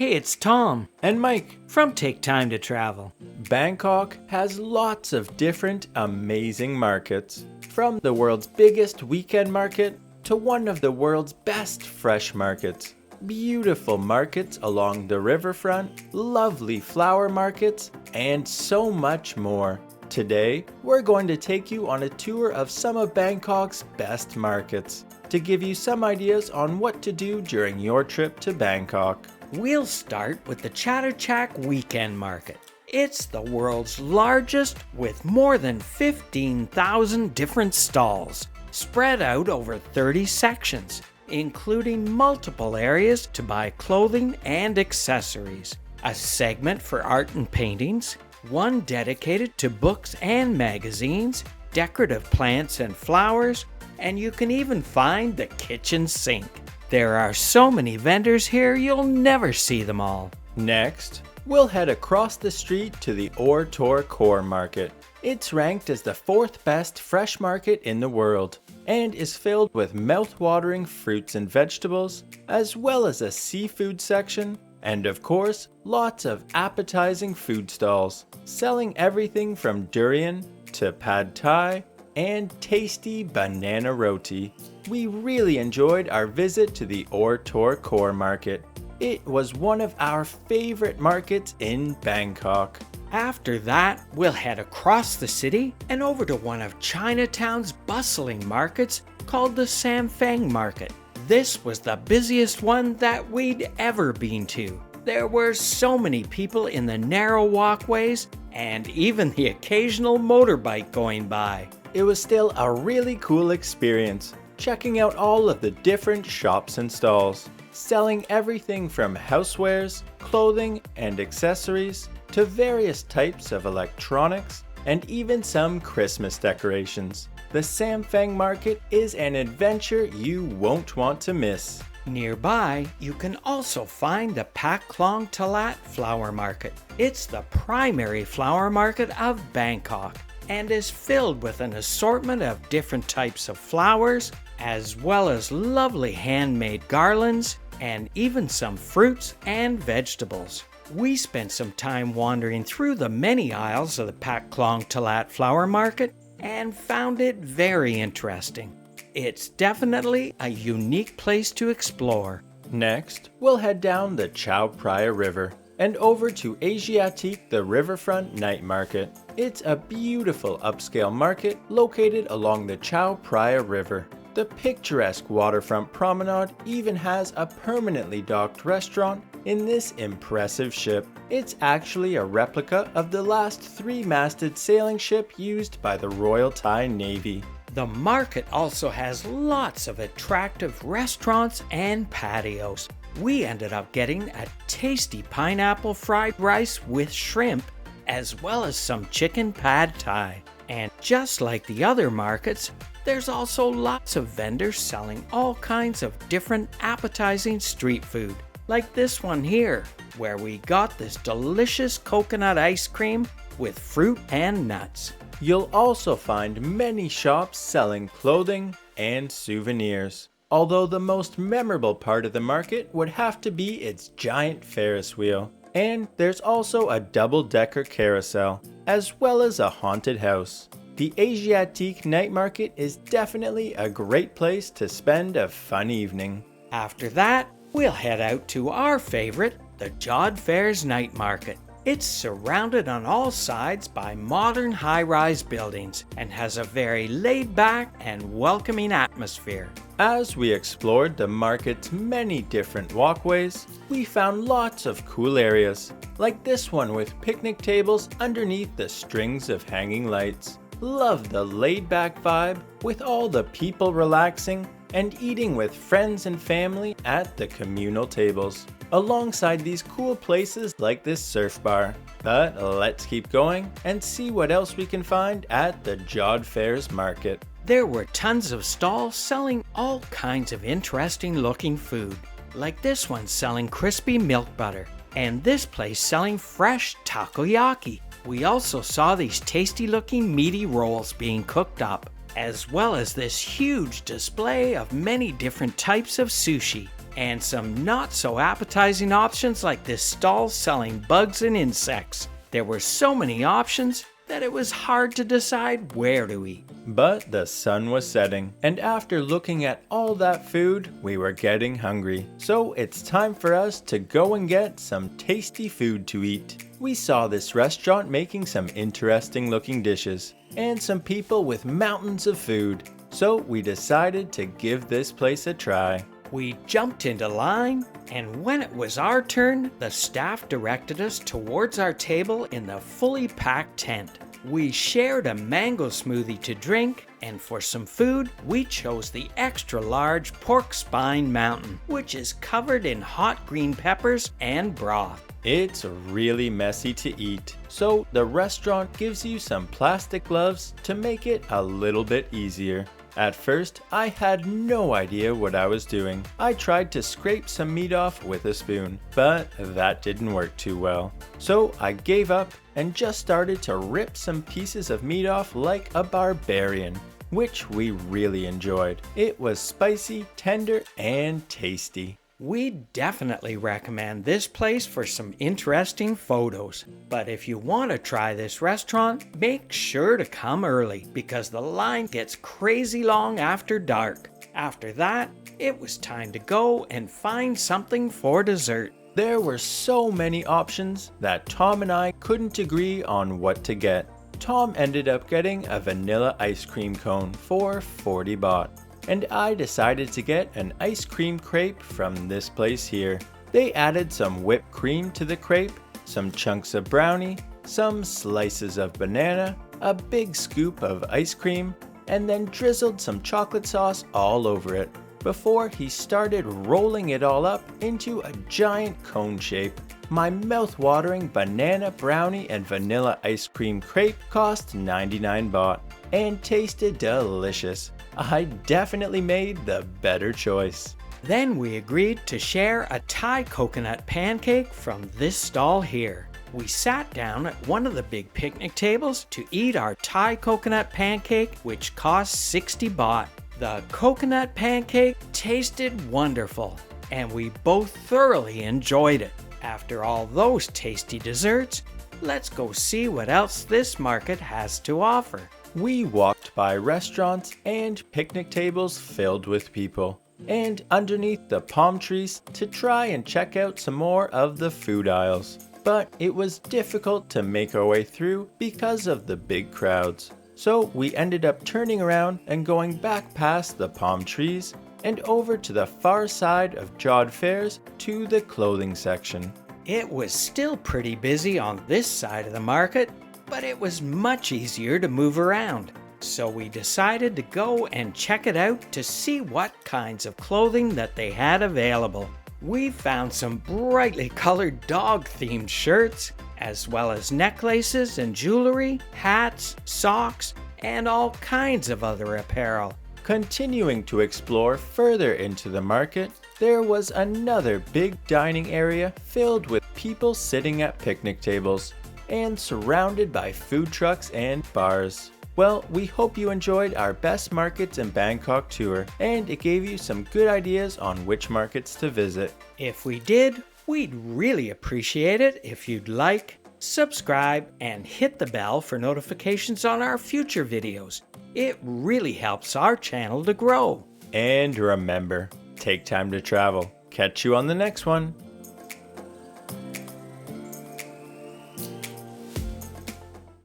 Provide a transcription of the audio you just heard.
Hey, it's Tom And Mike, from Take Time to Travel. Bangkok has lots of different amazing markets. From the world's biggest weekend market to one of the world's best fresh markets. Beautiful markets along the riverfront, lovely flower markets, and so much more. Today, we're going to take you on a tour of some of Bangkok's best markets to give you some ideas on what to do during your trip to Bangkok. We'll start with the Chatuchak Weekend Market. It's the world's largest with more than 15,000 different stalls, spread out over 30 sections, including multiple areas to buy clothing and accessories, a segment for art and paintings, one dedicated to books and magazines, decorative plants and flowers, and you can even find the kitchen sink. There are so many vendors here, you'll never see them all. Next, we'll head across the street to the Tor Kor Market. It's ranked as the 4th best fresh market in the world and is filled with mouth-watering fruits and vegetables, as well as a seafood section, and of course, lots of appetizing food stalls, selling everything from durian to pad thai and tasty banana roti. We really enjoyed our visit to the Tor Kor Market. It was one of our favorite markets in Bangkok. After that, we'll head across the city and over to one of Chinatown's bustling markets called the Sampheng Market. This was the busiest one that we'd ever been to. There were so many people in the narrow walkways and even the occasional motorbike going by. It was still a really cool experience, checking out all of the different shops and stalls, selling everything from housewares, clothing, and accessories to various types of electronics and even some Christmas decorations. The Sampheng Market is an adventure you won't want to miss. Nearby, you can also find the Khlong Talat Flower Market. It's the primary flower market of Bangkok and is filled with an assortment of different types of flowers, as well as lovely handmade garlands and even some fruits and vegetables. We spent some time wandering through the many aisles of the Khlong Talat Flower Market and found it very interesting. It's definitely a unique place to explore. Next, we'll head down the Chao Phraya River and over to Asiatique, the Riverfront Night Market. It's a beautiful upscale market located along the Chao Phraya River. The picturesque waterfront promenade even has a permanently docked restaurant in this impressive ship. It's actually a replica of the last 3-masted sailing ship used by the Royal Thai Navy. The market also has lots of attractive restaurants and patios. We ended up getting a tasty pineapple fried rice with shrimp, as well as some chicken pad thai. And just like the other markets, there's also lots of vendors selling all kinds of different appetizing street food, like this one here, where we got this delicious coconut ice cream with fruit and nuts. You'll also find many shops selling clothing and souvenirs, although the most memorable part of the market would have to be its giant Ferris wheel. And there's also a double-decker carousel, as well as a haunted house. The Asiatique night market is definitely a great place to spend a fun evening. After that, we'll head out to our favorite, the Jodd Fair's night market. It's surrounded on all sides by modern high-rise buildings and has a very laid-back and welcoming atmosphere. As we explored the market's many different walkways, we found lots of cool areas, like this one with picnic tables underneath the strings of hanging lights. Love the laid-back vibe with all the people relaxing and eating with friends and family at the communal tables, alongside these cool places like this surf bar. But let's keep going and see what else we can find at the Jodd Fair's market. There were tons of stalls selling all kinds of interesting looking food, like this one selling crispy milk butter, and this place selling fresh takoyaki. We also saw these tasty looking meaty rolls being cooked up, as well as this huge display of many different types of sushi. and some not so appetizing options like this stall selling bugs and insects. There were so many options that it was hard to decide where to eat. But the sun was setting, and after looking at all that food, we were getting hungry. So it's time for us to go and get some tasty food to eat. We saw this restaurant making some interesting looking dishes, and some people with mountains of food. So we decided to give this place a try. We jumped into line, and when it was our turn, the staff directed us towards our table in the fully packed tent. We shared a mango smoothie to drink, and for some food, we chose the extra large pork spine mountain, which is covered in hot green peppers and broth. It's really messy to eat, so the restaurant gives you some plastic gloves to make it a little bit easier. At first, I had no idea what I was doing. I tried to scrape some meat off with a spoon, but that didn't work too well. So I gave up and just started to rip some pieces of meat off like a barbarian, which we really enjoyed. It was spicy, tender, and tasty. We definitely recommend this place for some interesting photos. But if you want to try this restaurant, make sure to come early because the line gets crazy long after dark. After that, it was time to go and find something for dessert. There were so many options that Tom and I couldn't agree on what to get. Tom ended up getting a vanilla ice cream cone for 40 baht. And I decided to get an ice cream crepe from this place here. They added some whipped cream to the crepe, some chunks of brownie, some slices of banana, a big scoop of ice cream, and then drizzled some chocolate sauce all over it before he started rolling it all up into a giant cone shape. My mouth-watering banana brownie and vanilla ice cream crepe cost 99 baht and tasted delicious. I definitely made the better choice. Then we agreed to share a Thai coconut pancake from this stall here. We sat down at one of the big picnic tables to eat our Thai coconut pancake, which cost 60 baht. The coconut pancake tasted wonderful, and we both thoroughly enjoyed it. After all those tasty desserts, let's go see what else this market has to offer. We walked by restaurants and picnic tables filled with people, and underneath the palm trees to try and check out some more of the food aisles. But it was difficult to make our way through because of the big crowds. So we ended up turning around and going back past the palm trees and over to the far side of Jodd Fairs to the clothing section. It was still pretty busy on this side of the market, but it was much easier to move around. So we decided to go and check it out to see what kinds of clothing that they had available. We found some brightly colored dog-themed shirts, as well as necklaces and jewelry, hats, socks, and all kinds of other apparel. Continuing to explore further into the market, there was another big dining area filled with people sitting at picnic tables and surrounded by food trucks and bars. Well, we hope you enjoyed our best markets in Bangkok tour, and it gave you some good ideas on which markets to visit. If we did, we'd really appreciate it if you'd like, subscribe, and hit the bell for notifications on our future videos. It really helps our channel to grow. And remember, take time to travel. Catch you on the next one.